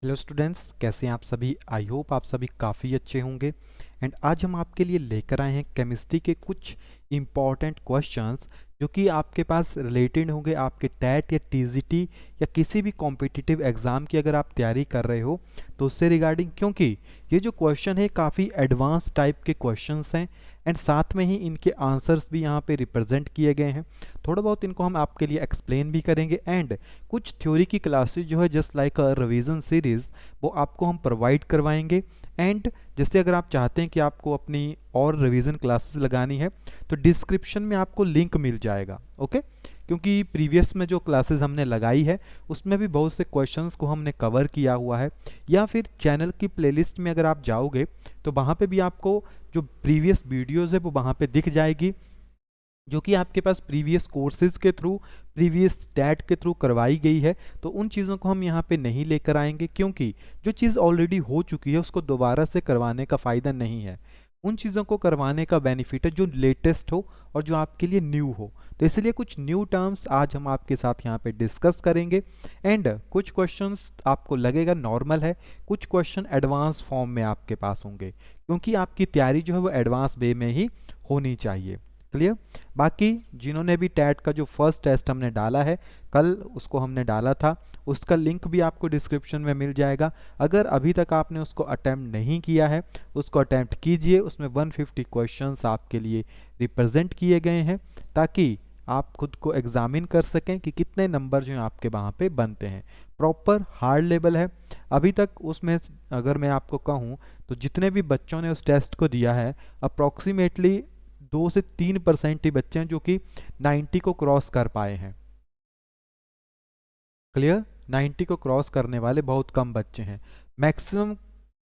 Hello students, कैसे हैं आप सभी। आई होप आप सभी काफ़ी अच्छे होंगे। एंड आज हम आपके लिए लेकर आए हैं केमिस्ट्री के कुछ इम्पॉर्टेंट क्वेश्चंस जो कि आपके पास रिलेटेड होंगे आपके टैट या टीजीटी या किसी भी कॉम्पिटिटिव एग्ज़ाम की अगर आप तैयारी कर रहे हो तो उससे रिगार्डिंग, क्योंकि ये जो क्वेश्चन है काफ़ी एडवांस टाइप के क्वेश्चंस हैं एंड साथ में ही इनके आंसर्स भी यहाँ पे रिप्रेजेंट किए गए हैं। थोड़ा बहुत इनको हम आपके लिए एक्सप्लेन भी करेंगे एंड कुछ थ्योरी की क्लासेस जो है जस्ट लाइक अ रिवीजन सीरीज वो आपको हम प्रोवाइड करवाएंगे। एंड जैसे अगर आप चाहते हैं कि आपको अपनी और रिवीजन क्लासेस लगानी है तो डिस्क्रिप्शन में आपको लिंक मिल जाएगा, ओके। क्योंकि प्रीवियस में जो क्लासेस हमने लगाई है उसमें भी बहुत से क्वेश्चंस को हमने कवर किया हुआ है, या फिर चैनल की प्लेलिस्ट में अगर आप जाओगे तो वहाँ पे भी आपको जो प्रीवियस वीडियोज़ है वो वहाँ पे दिख जाएगी, जो कि आपके पास प्रीवियस कोर्सेज के थ्रू प्रीवियस स्टैट के थ्रू करवाई गई है। तो उन चीज़ों को हम यहाँ पे नहीं लेकर आएंगे, क्योंकि जो चीज़ ऑलरेडी हो चुकी है उसको दोबारा से करवाने का फ़ायदा नहीं है। उन चीज़ों को करवाने का बेनिफिट है जो लेटेस्ट हो और जो आपके लिए न्यू हो। तो इसलिए कुछ न्यू टर्म्स आज हम आपके साथ यहाँ पे डिस्कस करेंगे एंड कुछ क्वेश्चंस आपको लगेगा नॉर्मल है, कुछ क्वेश्चन एडवांस फॉर्म में आपके पास होंगे, क्योंकि आपकी तैयारी जो है वो एडवांस वे में ही होनी चाहिए। क्लियर। बाकी जिन्होंने भी टैट का जो फर्स्ट टेस्ट हमने डाला है कल, उसको हमने डाला था, उसका लिंक भी आपको डिस्क्रिप्शन में मिल जाएगा। अगर अभी तक आपने उसको अटैम्प्ट नहीं किया है उसको अटैम्प्ट कीजिए। उसमें 150 क्वेश्चंस आपके लिए रिप्रेजेंट किए गए हैं ताकि आप खुद को एग्जामिन कर सकें कि कितने नंबर जो हैं आपके वहाँ पे बनते हैं। प्रॉपर हार्ड लेवल है अभी तक। उसमें अगर मैं आपको कहूँ तो जितने भी बच्चों ने उस टेस्ट को दिया है अप्रॉक्सीमेटली 2 से 3% ही बच्चे हैं जो कि 90 को क्रॉस कर पाए हैं। क्लियर। 90 को क्रॉस करने वाले बहुत कम बच्चे हैं। मैक्सिमम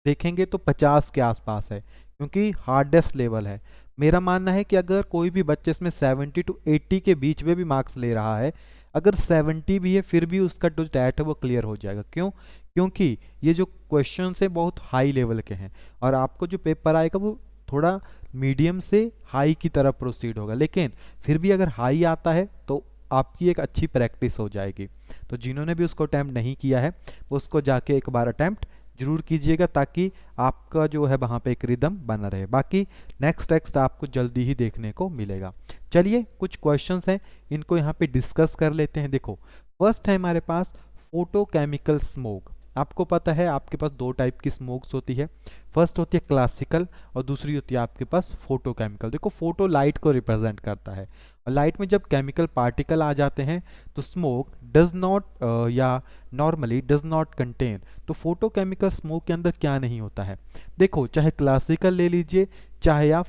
देखेंगे तो 50 के आसपास है, क्योंकि हार्डेस्ट लेवल है। मेरा मानना है कि अगर कोई भी बच्चे इसमें 70 to 80 के बीच में भी मार्क्स ले रहा है, अगर 70 भी है फिर भी उसका जो टैट है वो क्लियर हो जाएगा। क्यों? क्योंकि ये जो क्वेश्चन है बहुत हाई लेवल के हैं और आपको जो पेपर आएगा वो थोड़ा मीडियम से हाई की तरफ प्रोसीड होगा, लेकिन फिर भी अगर हाई आता है तो आपकी एक अच्छी प्रैक्टिस हो जाएगी। तो जिन्होंने भी उसको अटैम्प्ट नहीं किया है वो उसको जाके एक बार अटैम्प्ट जरूर कीजिएगा ताकि आपका जो है वहाँ पे एक रिदम बना रहे। बाकी नेक्स्ट टेक्स्ट आपको जल्दी ही देखने को मिलेगा। चलिए कुछ क्वेश्चंस हैं इनको यहाँ पे डिस्कस कर लेते हैं। देखो, फर्स्ट है हमारे पास फोटोकेमिकल स्मोक। आपको पता है आपके पास दो टाइप की स्मोक्स होती है। फर्स्ट होती है क्लासिकल और दूसरी होती है आपके पास फोटोकेमिकल। देखो, फोटो लाइट को रिप्रेजेंट करता है और लाइट में जब केमिकल पार्टिकल आ जाते हैं तो स्मोक डज नॉट या नॉर्मली डज नॉट कंटेन। तो फोटोकेमिकल स्मोक के अंदर क्या नहीं होता है? देखो, चाहे क्लासिकल ले लीजिए चाहे आप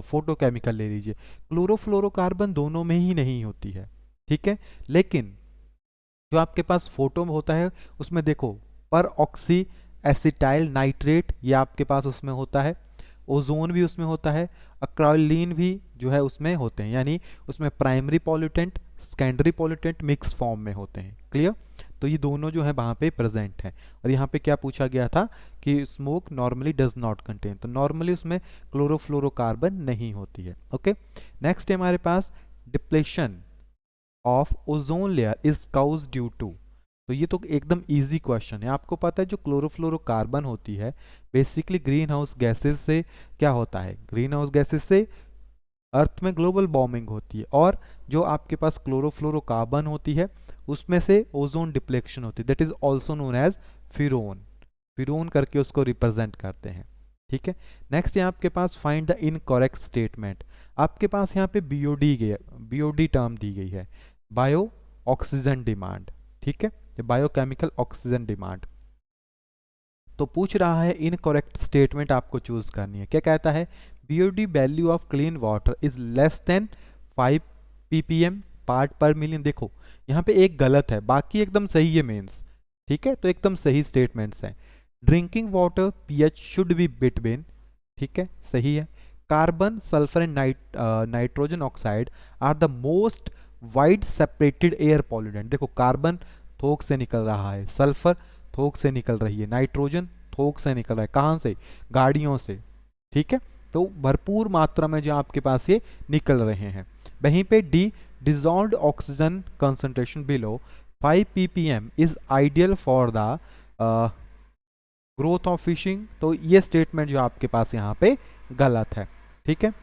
फोटोकेमिकल ले लीजिए, क्लोरोफ्लोरोकार्बन दोनों में ही नहीं होती है, ठीक है। लेकिन जो आपके पास फोटो में होता है उसमें देखो, पर ऑक्सी एसिटाइल नाइट्रेट ये आपके पास उसमें होता है, ओजोन भी उसमें होता है, अक्राइलिन भी जो है उसमें होते हैं, यानी उसमें primary pollutant secondary pollutant mix form में होते हैं। क्लियर। तो ये दोनों जो है वहाँ पे प्रेजेंट हैं। और यहाँ पे क्या पूछा गया था कि smoke normally does not contain, तो नॉर्मली उसमें क्लोरोफ्लोरोकार्बन नहीं होती है। ओके। नेक्स्ट है हमारे पास depletion of ozone layer is cause due to. तो ये तो एकदम इजी क्वेश्चन है। आपको पता है जो क्लोरोफ्लोरोकार्बन होती है बेसिकली ग्रीन हाउस गैसेस से क्या होता है? ग्रीन हाउस गैसेस से अर्थ में ग्लोबल वार्मिंग होती है, और जो आपके पास क्लोरोफ्लोरोकार्बन होती है उसमें से ओजोन डिप्लेक्शन होती है, that is also known as freon. Freon करके उसको रिप्रेजेंट करते हैं, ठीक है। नेक्स्ट है आपके पास फाइंड द इनकरेक्ट स्टेटमेंट। आपके पास यहाँ पे बीओडी गया, बीओडी टर्म दी गई है, बायो ऑक्सीजन डिमांड, ठीक है, बायोकेमिकल ऑक्सीजन डिमांड। तो पूछ रहा है इनकरेक्ट स्टेटमेंट आपको चूज करनी है। क्या कहता है? BOD value of clean water is less then 5 ppm part पर मिलियन। देखो, यहाँ पे एक गलत है, बाकी एकदम सही है मेंस, ठीक है। तो एकदम सही स्टेटमेंट्स हैं। Drinking water pH should be between, ठीक है, सही है। Carbon sulphur and nitrogen oxide are the most wide separated air pollutant. देखो, कार्बन थोक से निकल रहा है, सल्फर थोक से निकल रही है, नाइट्रोजन थोक से निकल रहा है। कहाँ से? गाड़ियों से, ठीक है। तो भरपूर मात्रा में जो आपके पास ये निकल रहे हैं। वहीं पे D dissolved oxygen concentration below 5 ppm is ideal for the growth of fishing, तो ये स्टेटमेंट जो आपके पास यहाँ पे गलत है। ठीक है,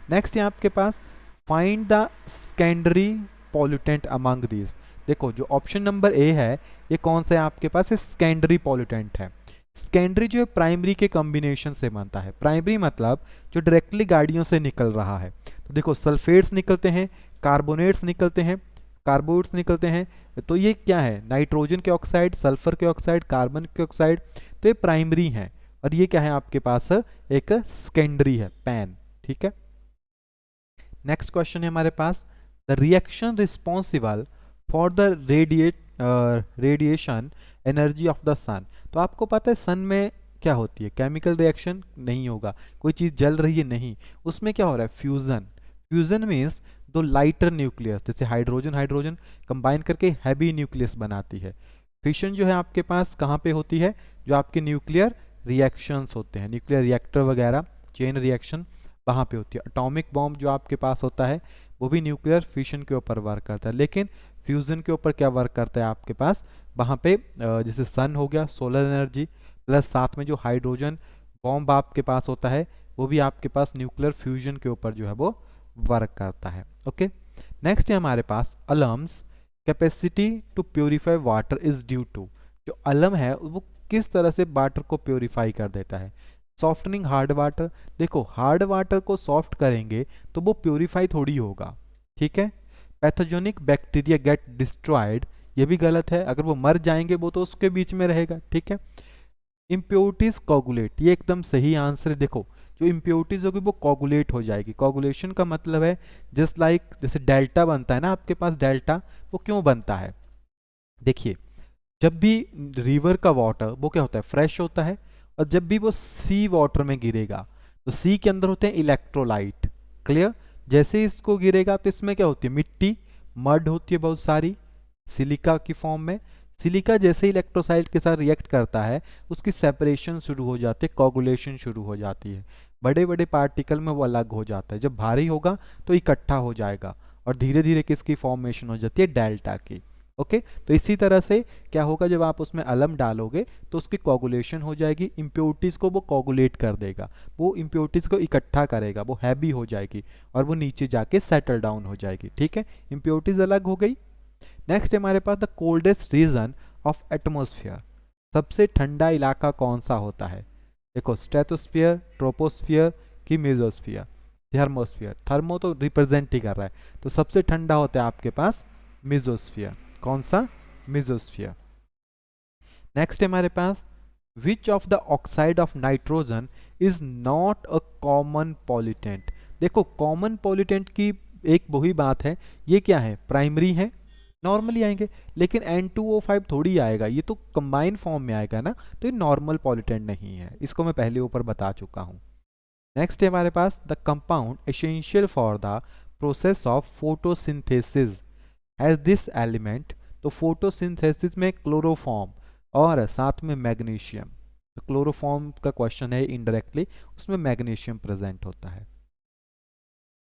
नेक्स्ट है आपके पास find the secondary pollutant among these. देखो जो ऑप्शन नंबर ए है ये कौन सा है आपके पास, सेकेंडरी पॉल्यूटेंट है। सेकेंडरी जो है प्राइमरी के कॉम्बिनेशन से बनता है। प्राइमरी मतलब जो डायरेक्टली गाड़ियों से निकल रहा है। तो देखो सल्फेट्स निकलते हैं, कार्बोनेट्स निकलते हैं, कार्बोट्स निकलते हैं। तो ये क्या है, नाइट्रोजन के ऑक्साइड, सल्फर के ऑक्साइड, कार्बन के ऑक्साइड, तो ये प्राइमरी है। और ये क्या है आपके पास, एक सेकेंडरी है, पैन। ठीक है, नेक्स्ट क्वेश्चन है हमारे पास, the reaction responsible for the radiation energy of the sun. तो आपको पता है सन में क्या होती है, केमिकल रिएक्शन नहीं होगा, कोई चीज़ जल रही है नहीं, उसमें क्या हो रहा है, फ्यूजन। फ्यूजन मीन्स दो लाइटर न्यूक्लियस जैसे हाइड्रोजन हाइड्रोजन कंबाइन करके हैवी न्यूक्लियस बनाती है। फिशन जो है आपके पास कहाँ पे होती है, जो आपके न्यूक्लियर रिएक्शंस होते हैं, न्यूक्लियर रिएक्टर वगैरह, चेन रिएक्शन वहाँ पे होती है। एटॉमिक बॉम्ब जो आपके पास होता है वो भी न्यूक्लियर फिशन के ऊपर वर्क करता है, लेकिन फ्यूजन के ऊपर क्या वर्क करता है आपके पास, वहाँ पे जैसे सन हो गया, सोलर एनर्जी, प्लस साथ में जो हाइड्रोजन बॉम्ब आपके पास होता है वो भी आपके पास न्यूक्लियर फ्यूजन के ऊपर जो है वो वर्क करता है। ओके, नेक्स्ट है हमारे पास alum's capacity to purify water is due to. जो अलम है वो किस तरह से वाटर को प्योरीफाई कर देता है, सॉफ्टनिंग हार्ड वाटर। देखो हार्ड वाटर को सॉफ्ट करेंगे तो वो प्योरीफाई थोड़ी होगा। ठीक है, पैथोजेनिक बैक्टीरिया गेट डिस्ट्रॉयड, ये भी गलत है, अगर वो मर जाएंगे वो तो उसके बीच में रहेगा। ठीक है, इम्प्योरिटीज कोगुलेट, ये एकदम सही आंसर है। देखो जो इम्प्योरिटीज होगी वो कोगुलेट हो जाएगी। कोगुलेशन का मतलब है जस्ट लाइक जैसे डेल्टा बनता है ना आपके पास, डेल्टा वो क्यों बनता है, देखिए जब भी रिवर का वाटर वो क्या होता है, फ्रेश होता है, और जब भी वो सी वाटर में गिरेगा तो सी के अंदर होते हैं इलेक्ट्रोलाइट। क्लियर, जैसे ही इसको गिरेगा तो इसमें क्या होती है, मिट्टी, मड होती है बहुत सारी सिलिका की फॉर्म में। सिलिका जैसे इलेक्ट्रोसाइड के साथ रिएक्ट करता है उसकी सेपरेशन शुरू हो जाती है, कोगुलेशन शुरू हो जाती है, बड़े बड़े पार्टिकल में वो अलग हो जाता है। जब भारी होगा तो इकट्ठा हो जाएगा और धीरे धीरे किसकी फॉर्मेशन हो जाती है, डेल्टा की। ओके, तो इसी तरह से क्या होगा, जब आप उसमें अलम डालोगे तो उसकी कोगुलेशन हो जाएगी, इम्प्योरिटीज़ को वो कोगुलेट कर देगा, वो इम्प्योरिटीज़ को इकट्ठा करेगा, वो हैवी हो जाएगी और वो नीचे जाके सेटल डाउन हो जाएगी। ठीक है, इम्प्योरिटीज़ अलग हो गई। नेक्स्ट है हमारे पास the coldest region of atmosphere, सबसे ठंडा इलाका कौन सा होता है। देखो स्ट्रेटोस्फियर, ट्रोपोस्फियर की मेसोस्फियर, थर्मोस्फियर, थर्मो तो रिप्रेजेंट ही कर रहा है, तो सबसे ठंडा होता है आपके पास मेसोस्फियर। कौन सा, मेसोस्फियर। नेक्स्ट है हमारे पास which of the oxide of nitrogen is not a common pollutant. देखो कॉमन पॉल्यूटेंट की एक वही बात है, ये क्या है, प्राइमरी है, नॉर्मली आएंगे, लेकिन N2O5 थोड़ी आएगा, ये तो कंबाइन फॉर्म में आएगा ना, तो ये नॉर्मल पॉल्यूटेंट नहीं है, इसको मैं पहले ऊपर बता चुका हूँ। नेक्स्ट है हमारे पास the compound essential for the process of photosynthesis has this element. तो फोटोसिंथेसिस में क्लोरोफॉर्म और साथ में मैग्नीशियम, तो क्लोरोफॉर्म का क्वेश्चन है इनडायरेक्टली, उसमें मैग्नीशियम प्रेजेंट होता है।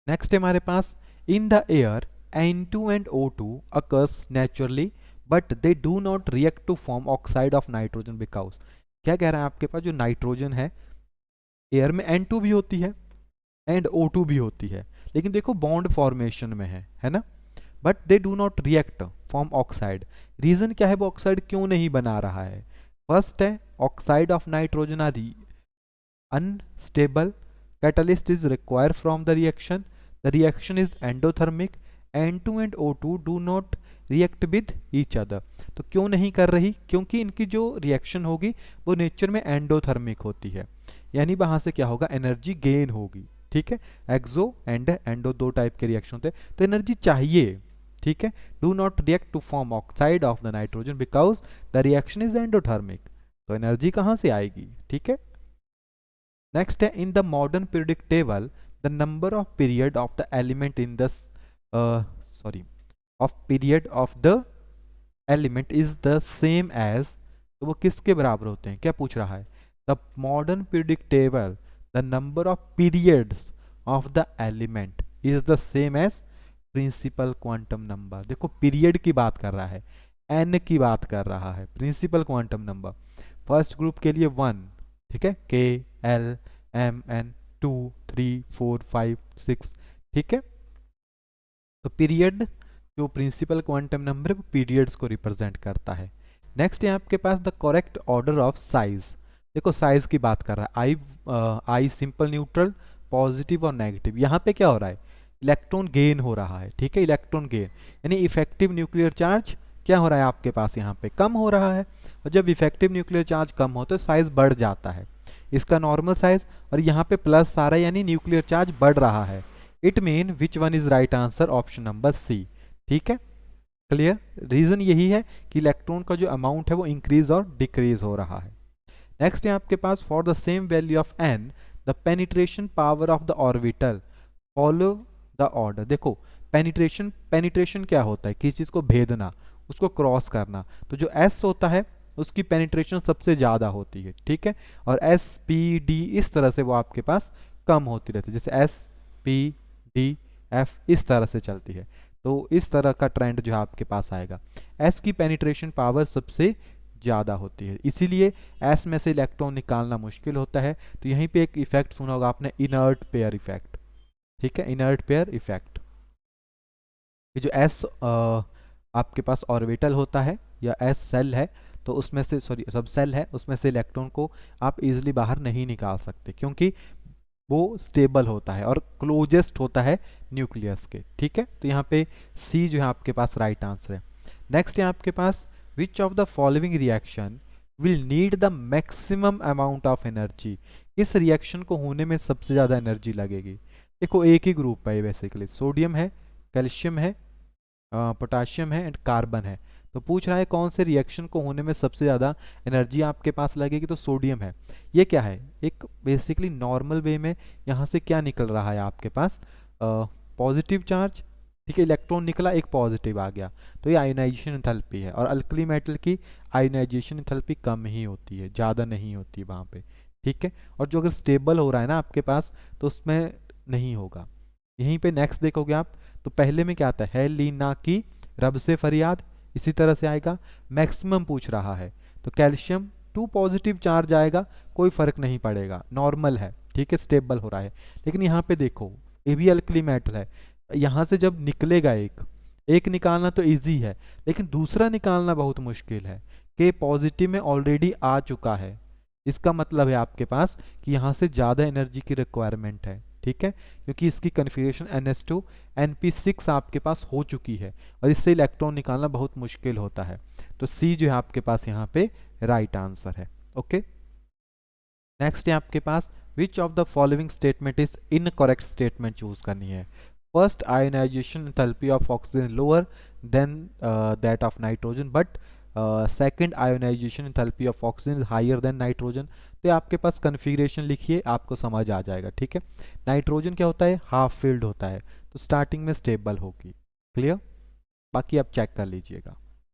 नेक्स्ट है हमारे पास in the air N2 and O2 occurs naturally but they do not react to form oxide of nitrogen because, क्या कह रहा है आपके पास, जो नाइट्रोजन है एयर में N2 भी होती है एंड O2 भी होती है, लेकिन देखो बॉन्ड फॉर्मेशन में है ना, but they do not react form oxide. Reason क्या है, वो ऑक्साइड क्यों नहीं बना रहा है। फर्स्ट है oxide of nitrogen are unstable, catalyst is required from the reaction, the reaction is endothermic, N2 and O2 do not react with each other। तो क्यों नहीं कर रही, क्योंकि इनकी जो रिएक्शन होगी वो नेचर में एंडोथर्मिक होती है, यानी वहां से क्या होगा, एनर्जी गेन होगी। ठीक है, एक्सो एंड एंडो दो टाइप के रिएक्शन होते हैं, तो एनर्जी चाहिए। ठीक है, do not react to form oxide of the nitrogen because the reaction is endothermic, तो एनर्जी कहाँ से आएगी। ठीक है, नेक्स्ट है in the modern periodic table the number of period of the element in the of period of the element is the same as, तो वो किसके बराबर होते हैं, क्या पूछ रहा है, the modern periodic table the number of periods of the element is the same as principal quantum number. देखो पीरियड की बात कर रहा है, एन की बात कर रहा है, principal quantum number, first group के लिए 1, ठीक है, KLMN 2 3 4 5 6, ठीक है। तो पीरियड जो प्रिंसिपल क्वांटम नंबर है वो पीरियड्स को रिप्रेजेंट करता है। नेक्स्ट है आपके पास the correct order of size. देखो साइज की बात कर रहा है, आई सिंपल न्यूट्रल पॉजिटिव और नेगेटिव। यहाँ पे क्या हो रहा है, इलेक्ट्रॉन गेन हो रहा है, ठीक है, इलेक्ट्रॉन गेन यानी इफेक्टिव न्यूक्लियर चार्ज क्या हो रहा है आपके पास यहाँ पे कम हो रहा है। और जब इफेक्टिव न्यूक्लियर चार्ज कम हो तो साइज बढ़ जाता है, इसका नॉर्मल साइज, और यहाँ पे प्लस आ रहा है यानी न्यूक्लियर चार्ज बढ़ रहा है। It mean which one is right answer, option number C, ठीक है, क्लियर। रीजन यही है कि इलेक्ट्रॉन का जो अमाउंट है वो इंक्रीज और डिक्रीज हो रहा है। नेक्स्ट है आपके पास for the same value of n the penetration power of the orbital follow the order. देखो पेनिट्रेशन क्या होता है, किसी चीज को भेदना, उसको क्रॉस करना। तो जो एस होता है उसकी पेनिट्रेशन सबसे ज्यादा होती है, ठीक है, और एस पी डी इस तरह से वो आपके पास कम होती रहती है, जैसे एस पी डी एफ इस तरह से चलती है। तो इस तरह का ट्रेंड जो है आपके पास आएगा। एस की पेनिट्रेशन पावर सबसे ज़्यादा होती है, इसीलिए एस में से इलेक्ट्रॉन निकालना मुश्किल होता है। तो यहीं पे एक इफेक्ट सुना होगा आपने, इनर्ट पेयर इफेक्ट, ठीक है, इनर्ट पेयर इफेक्ट। ये जो एस आपके पास ऑर्बिटल होता है या एस सेल है, तो उसमें से सॉरी सब सेल है, उसमें से इलेक्ट्रॉन को आप इजीली बाहर नहीं निकाल सकते क्योंकि वो स्टेबल होता है और क्लोजेस्ट होता है न्यूक्लियस के, ठीक है। तो यहाँ पे सी जो है आपके पास राइट आंसर है। नेक्स्ट है आपके पास which of the following reaction will need the maximum amount of energy. इस रिएक्शन को होने में सबसे ज़्यादा एनर्जी लगेगी। देखो एक ही ग्रुप है बेसिकली, सोडियम है, कैल्शियम है, पोटाशियम है एंड कार्बन है। तो पूछ रहा है कौन से रिएक्शन को होने में सबसे ज़्यादा एनर्जी आपके पास लगेगी, तो सोडियम है। ये क्या है, एक बेसिकली नॉर्मल वे में यहाँ से क्या निकल रहा है आपके पास, पॉजिटिव चार्ज, ठीक है, इलेक्ट्रॉन निकला, एक पॉजिटिव आ गया, तो ये आयोनाइजेशन एंथैल्पी है। और अल्कली मेटल की आयोनाइजेशन एंथैल्पी कम ही होती है, ज़्यादा नहीं होती वहाँ पे, ठीक है। और जो अगर स्टेबल हो रहा है ना आपके पास तो उसमें नहीं होगा। यहीं पे नेक्स्ट देखोगे आप, तो पहले में क्या आता है लीना की रब से फरियाद, इसी तरह से आएगा। मैक्सिमम पूछ रहा है तो कैल्शियम 2 पॉजिटिव चार्ज आएगा, कोई फर्क नहीं पड़ेगा, नॉर्मल है, ठीक है, स्टेबल हो रहा है। लेकिन यहाँ पे देखो ये भी अल्कली मेटल है, यहाँ से जब निकलेगा एक निकालना तो इजी है, लेकिन दूसरा निकालना बहुत मुश्किल है कि पॉजिटिव में ऑलरेडी आ चुका है। इसका मतलब है आपके पास कि यहाँ से ज़्यादा एनर्जी की रिक्वायरमेंट है, ठीक है, क्योंकि इसकी कन्फिग्रेशन NH2 NP6 आपके पास हो चुकी है और इससे इलेक्ट्रॉन निकालना बहुत मुश्किल होता है। तो सी जो है आपके पास यहाँ पे राइट आंसर है। ओके, नेक्स्ट है आपके पास which of the following statement is incorrect statement choose करनी है। First, ionisation enthalpy of oxygen lower than that of nitrogen, but second, ionisation enthalpy of oxygen is higher than nitrogen. तो आपके पास configuration लिखिए, आपको समझ आ जाएगा, ठीक है। नाइट्रोजन क्या होता है, हाफ फिल्ड होता है, तो स्टार्टिंग में स्टेबल होगी, क्लियर। बाकी आप चेक कर लीजिएगा।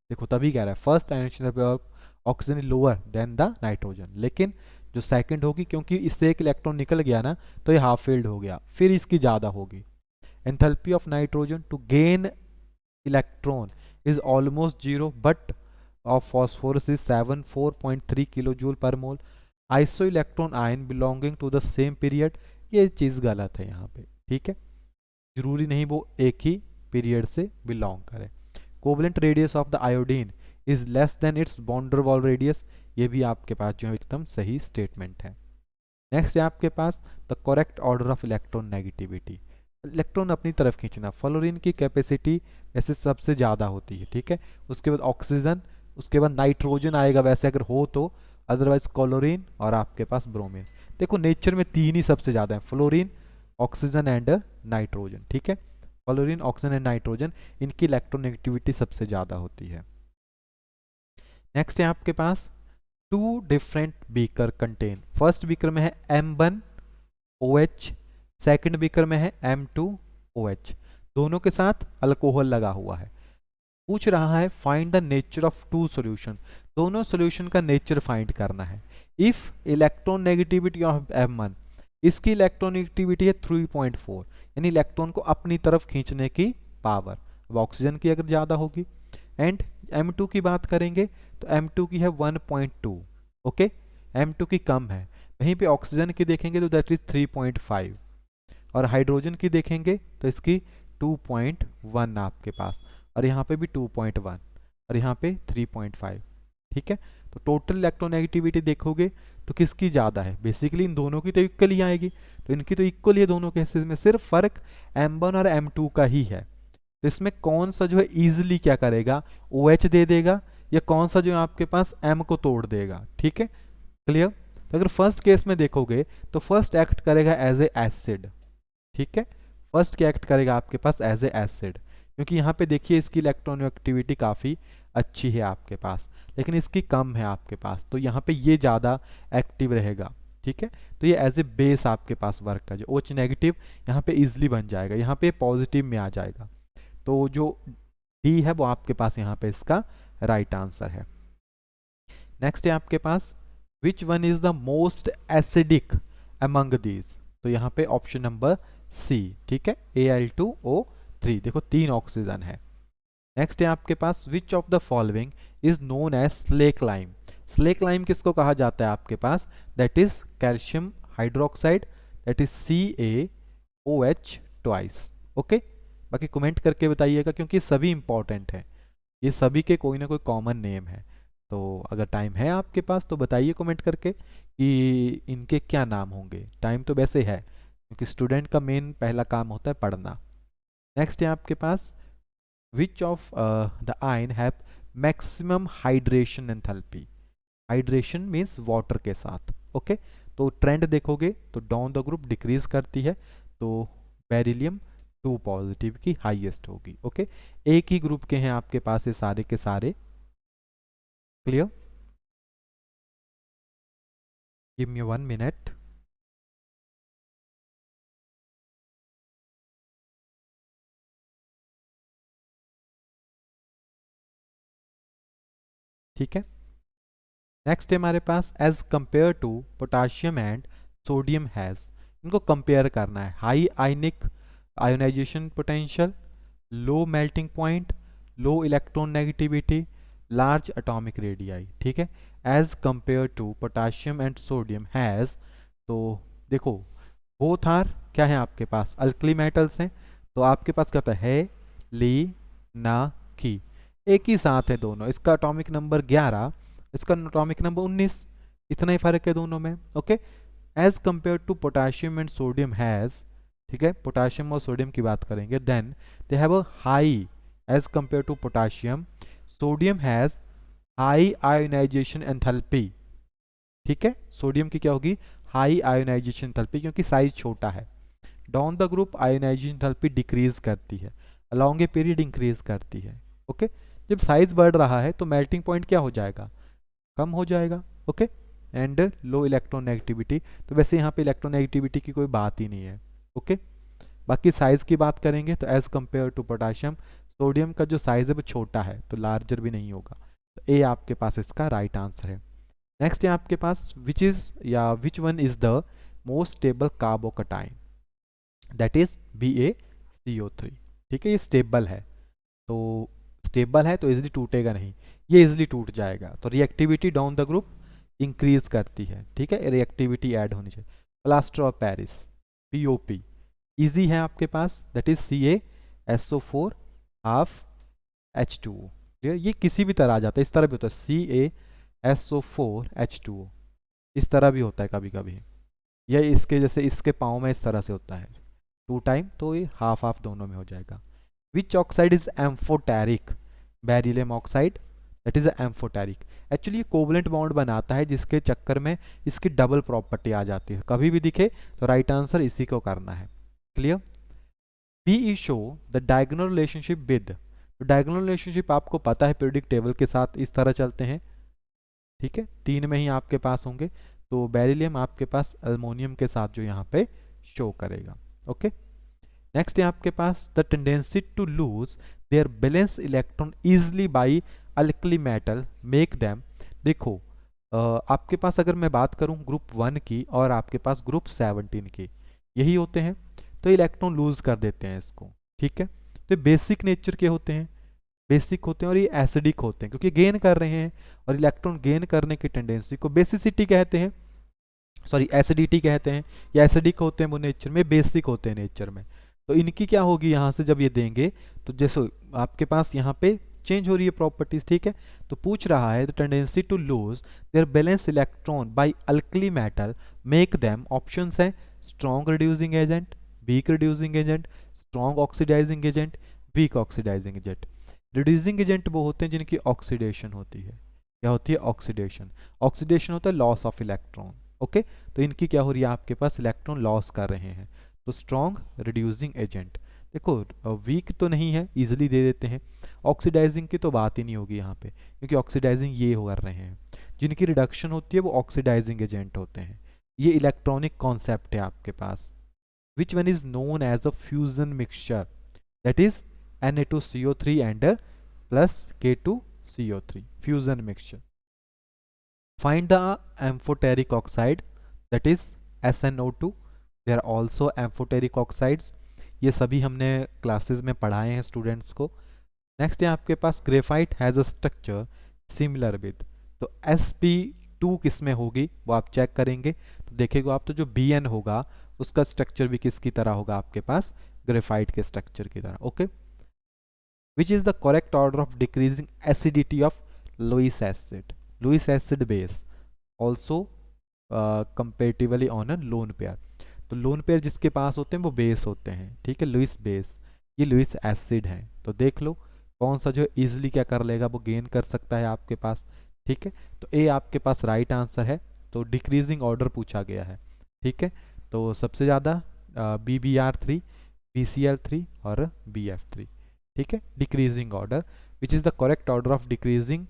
देखो तभी कह रहा है first ionisation enthalpy of oxygen is lower than the nitrogen, लेकिन जो सेकंड होगी क्योंकि इससे एक इलेक्ट्रॉन निकल गया ना तो ये हाफ फिल्ड हो गया, फिर इसकी ज़्यादा होगी। Enthalpy of nitrogen to gain electron is almost zero, but of phosphorus is 74.3 kilojoule per mole. Iso electron ion belonging to the same period, ये चीज़ गलत है यहाँ पे, ठीक है, जरूरी नहीं वो एक ही पीरियड से बिलोंग करे। Covalent radius of the iodine is less than its van der Waals radius, ये भी आपके पास जो है एकदम सही स्टेटमेंट है। नेक्स्ट है आपके पास the correct order of electronegativity. Electron अपनी तरफ खींचना, फ्लोरीन की कैपेसिटी वैसे सबसे ज़्यादा होती है, ठीक है, उसके बाद ऑक्सीजन, उसके बाद नाइट्रोजन आएगा वैसे अगर हो तो, अदरवाइज क्लोरीन और आपके पास ब्रोमीन। देखो नेचर में 3 ही सबसे ज़्यादा है, फ्लोरीन, ऑक्सीजन एंड नाइट्रोजन, ठीक है, फ्लोरीन, ऑक्सीजन एंड नाइट्रोजन, इनकी इलेक्ट्रोनेगेटिविटी सबसे ज़्यादा होती है। नेक्स्ट है आपके पास 2 different beaker contain, first beaker में है M1OH, सेकंड बीकर में है M2OH, दोनों के साथ अल्कोहल लगा हुआ है। पूछ रहा है find the nature of 2 solution, दोनों सॉल्यूशन का नेचर फाइंड करना है। If electron negativity of M1, इसकी इलेक्ट्रॉन नेगेटिविटी है 3.4, यानी इलेक्ट्रॉन को अपनी तरफ खींचने की पावर, अब ऑक्सीजन की अगर ज़्यादा होगी। एंड M2 की बात करेंगे तो M2 की है 1.2, ओके, M2 की कम है। वहीं पे ऑक्सीजन की देखेंगे तो दैट इज 3.5, और हाइड्रोजन की देखेंगे तो इसकी 2.1 आपके पास, और यहाँ पे भी 2.1, और यहाँ पे 3.5। ठीक है, तो टोटल इलेक्ट्रोनेगेटिविटी देखोगे तो किसकी ज़्यादा है, बेसिकली इन दोनों की तो इक्वल ही आएगी, तो इनकी तो इक्वल ही है दोनों केसेस में, सिर्फ फर्क M1 और M2 का ही है। तो इसमें कौन सा जो है इजीली क्या करेगा, OH दे देगा, या कौन सा जो है आपके पास M को तोड़ देगा। ठीक है, क्लियर। तो अगर फर्स्ट केस में देखोगे तो फर्स्ट एक्ट करेगा एज ए एसिड। ठीक है, फर्स्ट क्या एक्ट करेगा आपके पास, एज ए एसिड, क्योंकि यहाँ पे देखिए इसकी इलेक्ट्रॉनिक काफ़ी अच्छी है आपके पास, लेकिन इसकी कम है आपके पास, तो यहाँ पे ये ज़्यादा एक्टिव रहेगा। ठीक है, तो ये एज ए बेस आपके पास वर्क का, जो OH नेगेटिव यहाँ पे इजिली बन जाएगा, यहाँ पे पॉजिटिव में आ जाएगा। तो जो डी है वो आपके पास यहाँ पे इसका राइट आंसर है। नेक्स्ट है आपके पास which one is the most acidic among these, तो यहाँ पे ऑप्शन नंबर सी। ठीक है, Al2O3, देखो 3 ऑक्सीजन है। नेक्स्ट है आपके पास which of the following is known as slaked lime. Slaked lime किसको कहा जाता है आपके पास, that is calcium hydroxide, that is CaOH twice. Okay, बाकी कमेंट करके बताइएगा, क्योंकि सभी इंपॉर्टेंट है, ये सभी के कोई ना कोई कॉमन नेम है। तो अगर टाइम है आपके पास तो बताइए कमेंट करके कि इनके क्या नाम होंगे। टाइम तो वैसे है, क्योंकि स्टूडेंट का मेन पहला काम होता है पढ़ना। नेक्स्ट है आपके पास which of the ion have maximum hydration enthalpy. Hydration means water के साथ। ओके, तो ट्रेंड देखोगे तो डाउन द ग्रुप डिक्रीज करती है, तो बेरिलियम 2 पॉजिटिव की हाईएस्ट होगी। ओके, एक ही ग्रुप के हैं आपके पास ये सारे के सारे। Clear, give me 1 minute. ठीक है, नेक्स्ट है हमारे पास as compare to potassium and sodium has, इनको कंपेयर करना है। High ionic ionisation potential, low melting point, low electron negativity, large atomic radii. ठीक है, as compare to potassium and sodium has, तो देखो बोथ आर क्या है आपके पास, अल्कली मेटल्स हैं, तो आपके पास क्या होता है ली ना की, एक ही साथ है दोनों। इसका एटॉमिक नंबर 11, इसका एटॉमिक नंबर 19, इतना ही फर्क है दोनों में। Okay, as compare to potassium and sodium has, ठीक है, पोटाशियम और सोडियम की बात करेंगे, then they have a high, as compare to potassium sodium has high ionization enthalpy. ठीक है, सोडियम की क्या होगी, हाई आयोनाइजेशन एंथैल्पी, क्योंकि साइज छोटा है। Down the group ionization enthalpy decrease करती है, अलोंग ए पीरियड इंक्रीज करती है। ओके, जब साइज बढ़ रहा है तो मेल्टिंग पॉइंट क्या हो जाएगा, कम हो जाएगा। Okay, and low electron negativity, तो वैसे यहाँ पे इलेक्ट्रॉन नेगेटिविटी की कोई बात ही नहीं है। ओके, बाकी साइज की बात करेंगे तो as compare to potassium sodium का जो साइज है वो छोटा है, तो लार्जर भी नहीं होगा, तो ए आपके पास इसका राइट आंसर है। नेक्स्ट है आपके पास विच इज या विच one is the most stable कार्बोकटाइन, that is BaCO3। ठीक है, ये स्टेबल है, तो स्टेबल है तो इजिली टूटेगा नहीं, ये इजिली टूट जाएगा, तो reactivity down the group increase करती है। ठीक है, रिएक्टिविटी ऐड होनी चाहिए। Plaster of Paris POP easy है आपके पास, that is CaSO4 half H2O। Clear, ये किसी भी तरह आ जाता है, इस तरह भी होता है CaSO4 H2O, इस तरह भी होता है कभी कभी, ये इसके जैसे इसके पाँव में इस तरह से होता है 2 टाइम, तो ये हाफ हाफ दोनों में हो जाएगा। विच oxide is amphoteric, beryllium oxide, that is amphoteric. Actually ये कोवलेंट बॉन्ड बनाता है, जिसके चक्कर में इसकी डबल प्रॉपर्टी आ जाती है, कभी भी दिखे तो राइट आंसर इसी को करना है। Clear, PE show the diagonal relationship with, तो डायगोनल रिलेशनशिप आपको पता है पीरियोडिक टेबल के साथ इस तरह चलते हैं। ठीक है, 3 में ही आपके पास होंगे, तो बेरिलियम आपके पास अल्मोनियम के साथ जो यहाँ पे शो करेगा। ओके, नेक्स्ट है आपके पास the tendency to lose their valence electron easily by alkali metal make them. देखो आपके पास अगर मैं बात करूं ग्रुप 1 की और आपके पास ग्रुप 17 की, यही होते हैं, तो इलेक्ट्रॉन लूज कर देते हैं इसको। ठीक है, तो बेसिक नेचर के होते हैं, बेसिक होते हैं और ये एसिडिक होते हैं, क्योंकि गेन कर रहे हैं और इलेक्ट्रॉन गेन करने की टेंडेंसी को बेसिसिटी कहते हैं, सॉरी एसिडिटी कहते हैं। या एसिडिक होते हैं वो नेचर में, बेसिक होते हैं नेचर में। तो इनकी क्या होगी यहाँ से जब ये देंगे, तो जैसे आपके पास यहाँ पे चेंज हो रही है प्रॉपर्टीज, ठीक है। तो पूछ रहा है the tendency to lose their valence electron by alkali metal make them, options हैं strong reducing agent, weak reducing agent, strong oxidising agent, weak oxidising agent. Reducing agent वो होते हैं जिनकी ऑक्सीडेशन होती है। क्या होती है? ऑक्सीडेशन। ऑक्सीडेशन होता है लॉस ऑफ इलेक्ट्रॉन, ओके। तो इनकी क्या हो रही है, आपके पास इलेक्ट्रॉन लॉस कर रहे हैं, तो स्ट्रॉन्ग रिड्यूसिंग एजेंट। देखो वीक तो नहीं है, इजीली दे देते हैं। ऑक्सीडाइजिंग की तो बात ही नहीं होगी यहाँ पे, क्योंकि ऑक्सीडाइजिंग ये हो कर रहे हैं। जिनकी रिडक्शन होती है वो ऑक्सीडाइजिंग एजेंट होते हैं। ये इलेक्ट्रॉनिक कॉन्सेप्ट है आपके पास। Which one is known as a fusion mixture, that is Na2CO3 and plus K2CO3, fusion mixture. Find the amphoteric oxide, that is SnO2. There are also amphoteric oxides. ये सभी हमने classes में पढ़ाए हैं students को। नेक्स्ट है आपके पास graphite has a structure similar with, तो sp2 किस में होगी वो आप चेक करेंगे। तो देखेगा आप, तो जो Bn होगा उसका स्ट्रक्चर भी किसकी तरह होगा आपके पास, ग्रेफाइट के स्ट्रक्चर की तरह, okay. Which is the correct order of decreasing acidity of Lewis acid, Lewis acid base also comparatively on a lone pair. तो लोन पेयर जिसके पास होते हैं वो बेस होते हैं, ठीक है, लुईस बेस। ये लुईस एसिड है, तो देख लो कौन सा जो इजीली क्या कर लेगा, वो गेन कर सकता है आपके पास, ठीक है। तो ए आपके पास राइट आंसर है। तो डिक्रीजिंग ऑर्डर पूछा गया है, ठीक है। तो सबसे ज़्यादा BBr3, BCl3 और BF3, ठीक है, decreasing order. Which is the correct order of decreasing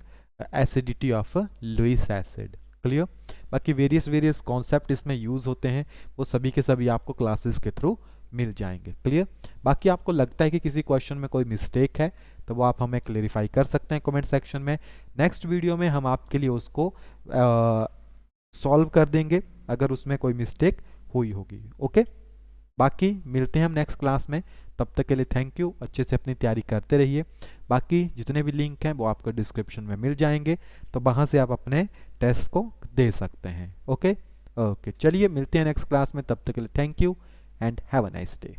acidity of Lewis acid, clear. बाकी वेरियस कॉन्सेप्ट इसमें यूज़ होते हैं, वो सभी के सभी आपको क्लासेस के थ्रू मिल जाएंगे, क्लियर। बाकी आपको लगता है कि किसी क्वेश्चन में कोई मिस्टेक है तो वो आप हमें क्लेरिफाई कर सकते हैं कमेंट सेक्शन में। नेक्स्ट वीडियो में हम आपके लिए उसको सॉल्व कर देंगे अगर उसमें कोई मिस्टेक हुई होगी, ओके। बाकी मिलते हैं हम नेक्स्ट क्लास में, तब तक के लिए थैंक यू। अच्छे से अपनी तैयारी करते रहिए। बाकी जितने भी लिंक हैं वो आपको डिस्क्रिप्शन में मिल जाएंगे, तो वहाँ से आप अपने टेस्ट को दे सकते हैं, ओके। चलिए मिलते हैं नेक्स्ट क्लास में, तब तक के लिए thank you and have a nice day.